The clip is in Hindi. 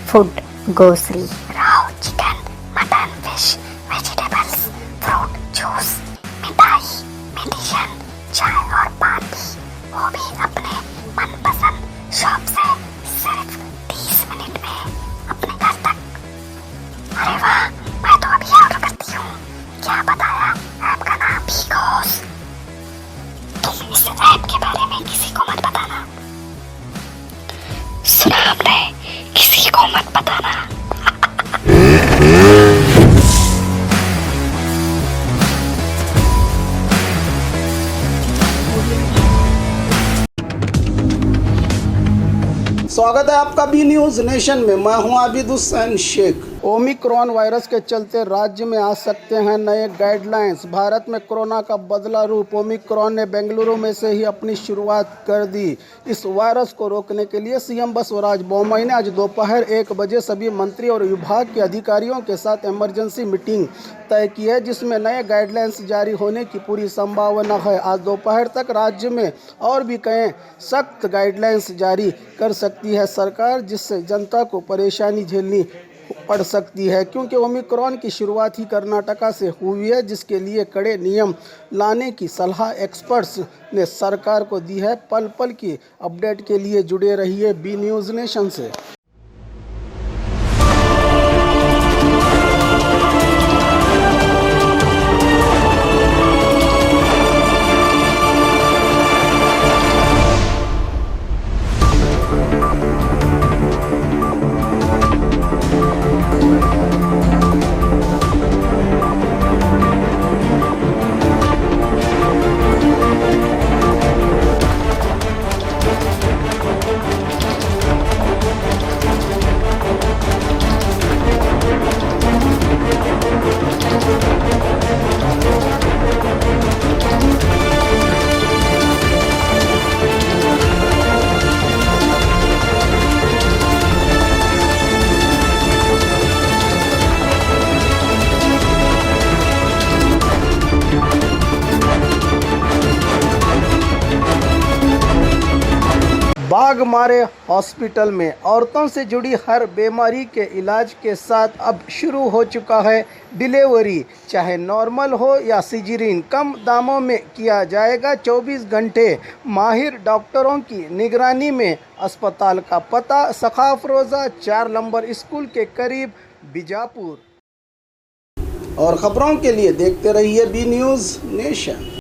Food grocery, Rao chicken, mutton, fish, vegetables, fruit, juice, मिठाई, मेडिसिन, चाय और पानी, वो भी अपने मनपसंद शॉप से सिर्फ 30 मिनट में अपने घर तक। अरे वाह, मैं तो अभी ऑर्डर करती हूँ। क्या बताया? ऐप का नाम बिगोस। तुम इस ऐप के बारे में किसी को मत बताना। सुना हमने? किसी को मत बताना। स्वागत है आपका बी न्यूज़ नेशन में। मैं हूं आबिद हुसैन शेख। ओमिक्रॉन वायरस के चलते राज्य में आ सकते हैं नए गाइडलाइंस। भारत में कोरोना का बदला रूप। ओमिक्रॉन ने बेंगलुरु में से ही अपनी शुरुआत कर दी। इस वायरस को रोकने के लिए सीएम बसवराज बोम्मई ने आज दोपहर 1 बजे सभी मंत्री और विभाग के अधिकारियों के साथ इमरजेंसी मीटिंग तय की है, जिसमें नए गाइडलाइंस जारी होने की पूरी संभावना है। आज दोपहर तक राज्य में और भी कई सख्त गाइडलाइंस जारी कर सकती है सरकार, जिससे जनता को परेशानी झेलनी पड़ सकती है, क्योंकि ओमिक्रॉन की शुरुआत ही कर्नाटका से हुई है, जिसके लिए कड़े नियम लाने की सलाह एक्सपर्ट्स ने सरकार को दी है। पल पल की अपडेट के लिए जुड़े रहिए बी न्यूज़ नेशन से। बाघमारे हॉस्पिटल में औरतों से जुड़ी हर बीमारी के इलाज के साथ अब शुरू हो चुका है डिलीवरी। चाहे नॉर्मल हो या सिजेरियन, कम दामों में किया जाएगा। 24 घंटे माहिर डॉक्टरों की निगरानी में। अस्पताल का पता सखाफरोजा 4 नंबर स्कूल के करीब, बीजापुर। और खबरों के लिए देखते रहिए बी न्यूज़ नेशन।